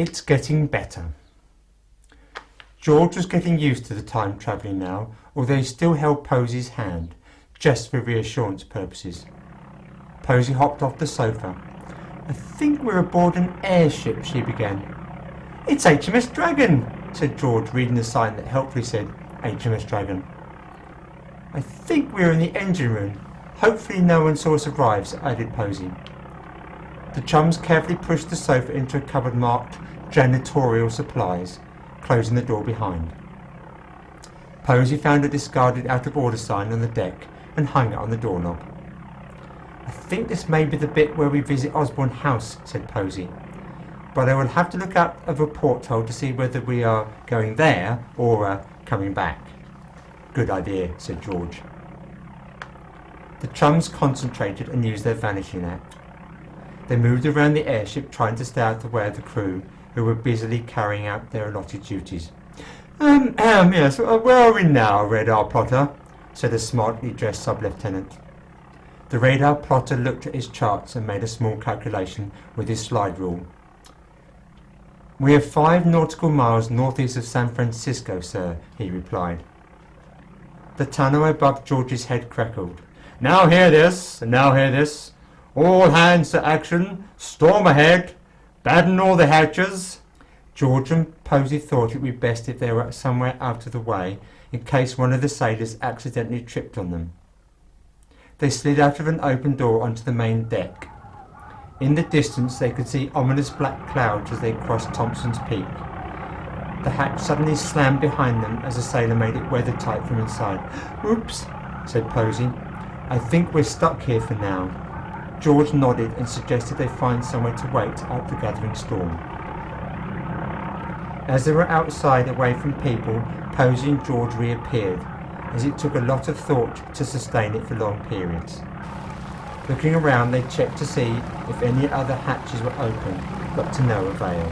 It's getting better. George was getting used to the time travelling now, although he still held Posy's hand, just for reassurance purposes. Posy hopped off the sofa. I think we're aboard an airship, she began. It's HMS Dragon, said George, reading the sign that helpfully said HMS Dragon. I think we're in the engine room. Hopefully no one saw us arrive, added Posy. The chums carefully pushed the sofa into a cupboard marked Janitorial Supplies, closing the door behind. Posy found a discarded out-of-order sign on the deck and hung it on the doorknob. I think this may be the bit where we visit Osborne House, said Posy, but I will have to look out of a porthole to see whether we are going there or coming back. Good idea, said George. The chums concentrated and used their vanishing act. They moved around the airship, trying to stay out of the way of the crew, who were busily carrying out their allotted duties. Yes, where are we now, radar plotter? Said a smartly dressed sub-lieutenant. The radar plotter looked at his charts and made a small calculation with his slide rule. We are 5 nautical miles northeast of San Francisco, sir, he replied. The tunnel above George's head crackled. Now hear this, and now hear this. All hands to action, storm ahead, batten all the hatches. George and Posy thought it would be best if they were somewhere out of the way, in case one of the sailors accidentally tripped on them. They slid out of an open door onto the main deck. In the distance they could see ominous black clouds as they crossed Thompson's Peak. The hatch suddenly slammed behind them as a sailor made it weather-tight from inside. Oops, said Posy. I think we're stuck here for now. George nodded and suggested they find somewhere to wait out the gathering storm. As they were outside away from people, Posy and George reappeared, as it took a lot of thought to sustain it for long periods. Looking around, they checked to see if any other hatches were open, but to no avail.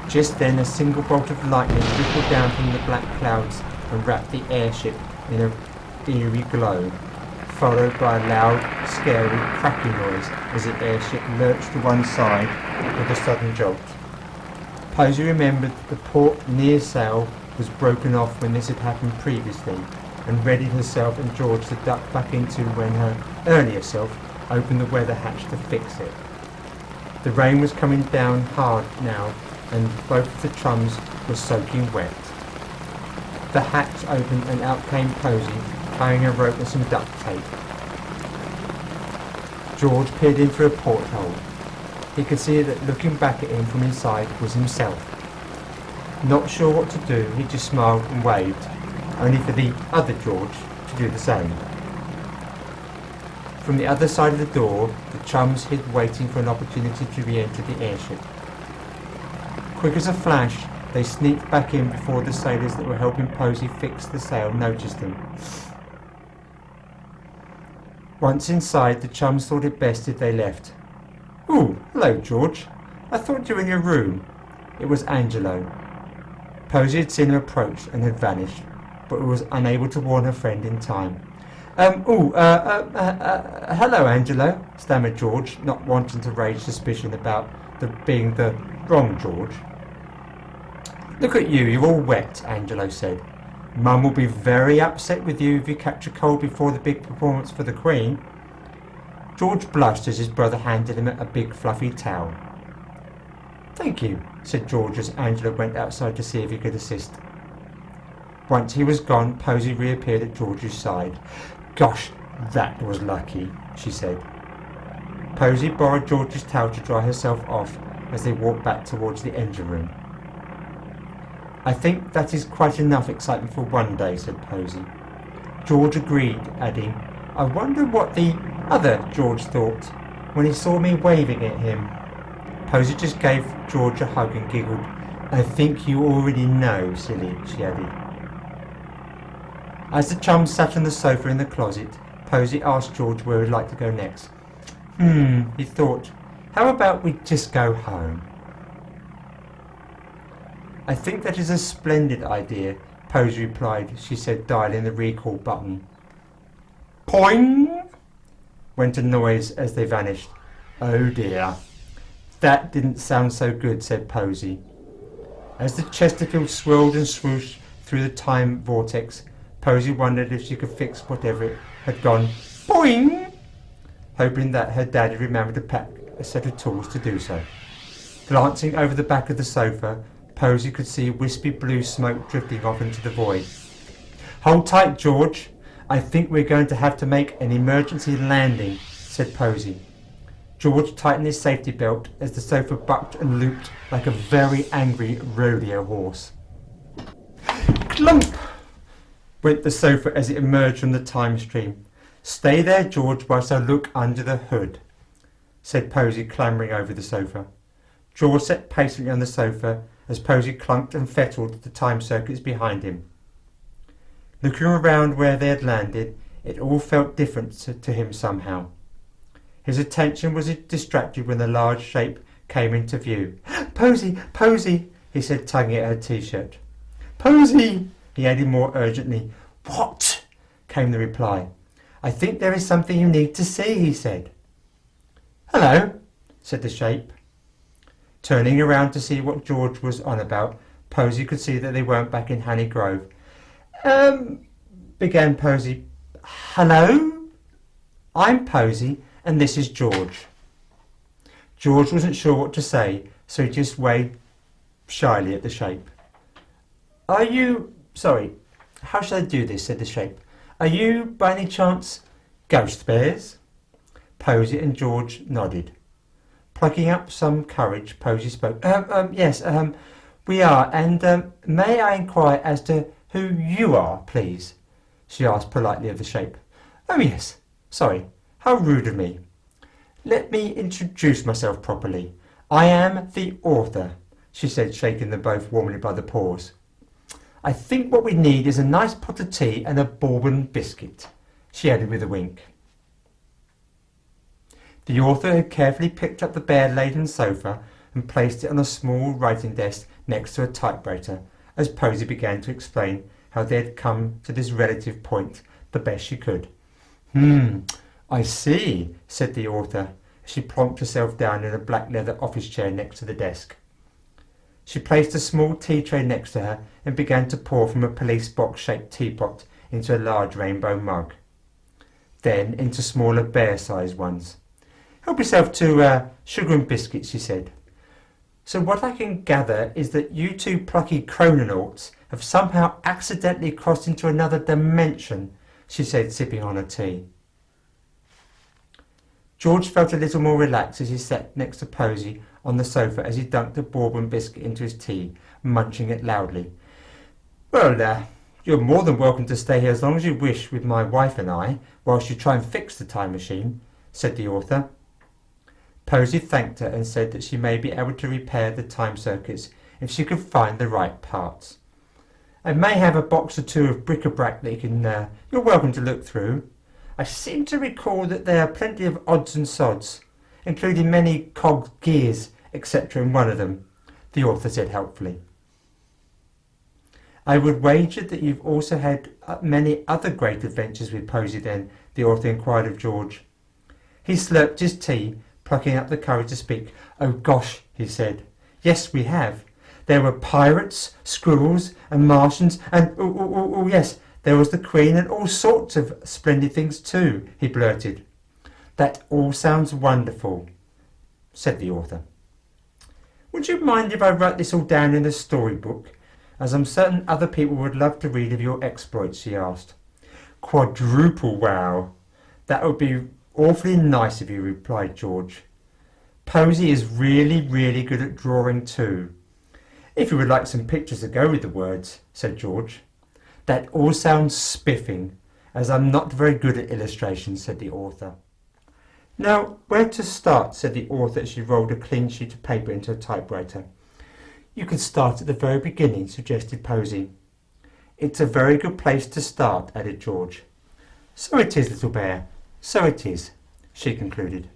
Just then a single bolt of lightning rippled down from the black clouds and wrapped the airship in an eerie glow, followed by a loud, scary, cracking noise as the airship lurched to one side with a sudden jolt. Posy remembered the port near sail was broken off when this had happened previously, and readied herself and George to duck back into when her earlier self opened the weather hatch to fix it. The rain was coming down hard now, and both of the chums were soaking wet. The hatch opened and out came Posy, carrying a rope and some duct tape. George peered in through a porthole. He could see that looking back at him from inside was himself. Not sure what to do, he just smiled and waved, only for the other George to do the same. From the other side of the door, the chums hid, waiting for an opportunity to re-enter the airship. Quick as a flash, they sneaked back in before the sailors that were helping Posy fix the sail noticed them. Once inside, the chums thought it best if they left. "Ooh, hello, George. I thought you were in your room." It was Angelo. Posy had seen him approach and had vanished, but was unable to warn her friend in time. Hello, Angelo," stammered George, not wanting to raise suspicion about being the wrong George. "Look at you, you're all wet," Angelo said. "Mum will be very upset with you if you catch a cold before the big performance for the Queen." George blushed as his brother handed him a big fluffy towel. "Thank you," said George as Angelo went outside to see if he could assist. Once he was gone, Posy reappeared at George's side. "Gosh, that was lucky," she said. Posy borrowed George's towel to dry herself off as they walked back towards the engine room. "I think that is quite enough excitement for one day," said Posy. George agreed, adding, "I wonder what the other George thought when he saw me waving at him." Posy just gave George a hug and giggled. "I think you already know, silly," she added. As the chums sat on the sofa in the closet, Posy asked George where he'd like to go next. He thought, how about we just go home? "I think that is a splendid idea," Posy replied, she said, dialing the recall button. Poing! Went a noise as they vanished. "Oh dear. That didn't sound so good, said Posy. As the Chesterfield swirled and swooshed through the time vortex, Posy wondered if she could fix whatever it had gone boing, hoping that her daddy remembered to pack a set of tools to do so. Glancing over the back of the sofa, Posy could see wispy blue smoke drifting off into the void. Hold tight, George. I think we're going to have to make an emergency landing, said Posy. George tightened his safety belt as the sofa bucked and looped like a very angry rodeo horse. Clump! Went the sofa as it emerged from the time stream. Stay there, George, whilst I look under the hood, said Posy, clambering over the sofa. George sat patiently on the sofa as Posy clunked and fettled the time circuits behind him. Looking around where they had landed, it all felt different to him somehow. His attention was distracted when the large shape came into view. Posy, Posy, he said, tugging at her t-shirt. Posy, he added more urgently. What? Came the reply. I think there is something you need to see, he said. Hello, said the shape. Turning around to see what George was on about, Posy could see that they weren't back in Hanny Grove. Began Posy. Hello? I'm Posy, and this is George. George wasn't sure what to say, so he just waved shyly at the shape. Are you... Sorry, how shall I do this, said the shape. Are you, by any chance, Ghost Bears? Posy and George nodded. Plucking up some courage, Posy spoke. Yes, we are, and may I inquire as to who you are, please? She asked politely of the shape. Oh, yes. Sorry, how rude of me. Let me introduce myself properly. I am the author, she said, shaking them both warmly by the paws. I think what we need is a nice pot of tea and a bourbon biscuit, she added with a wink. The author had carefully picked up the bear-laden sofa and placed it on a small writing desk next to a typewriter, as Posy began to explain how they had come to this relative point the best she could. I see, said the author, as she plonked herself down in a black leather office chair next to the desk. She placed a small tea tray next to her and began to pour from a police box-shaped teapot into a large rainbow mug, then into smaller bear-sized ones. Help yourself to sugar and biscuits, she said. So what I can gather is that you two plucky chrononauts have somehow accidentally crossed into another dimension, she said, sipping on her tea. George felt a little more relaxed as he sat next to Posy on the sofa as he dunked a bourbon biscuit into his tea, munching it loudly. Well, you're more than welcome to stay here as long as you wish with my wife and I, whilst you try and fix the time machine, said the author. Posy thanked her and said that she may be able to repair the time circuits if she could find the right parts. I may have a box or two of bric-a-brac that you're welcome to look through. I seem to recall that there are plenty of odds and sods, including many cogged gears, etc. in one of them, the author said helpfully. I would wager that you've also had many other great adventures with Posy then, the author inquired of George. He slurped his tea, plucking up the courage to speak. Oh gosh, he said. Yes, we have. There were pirates, squirrels, and Martians, and yes, there was the Queen and all sorts of splendid things too, he blurted. That all sounds wonderful, said the author. Would you mind if I write this all down in a storybook, as I'm certain other people would love to read of your exploits, she asked. Quadruple wow. That would be awfully nice of you, replied George. Posy is really, really good at drawing too. If you would like some pictures to go with the words, said George. That all sounds spiffing, as I'm not very good at illustrations, said the author. Now, where to start, said the author as she rolled a clean sheet of paper into a typewriter. You could start at the very beginning, suggested Posy. It's a very good place to start, added George. So it is, little bear, so it is, she concluded.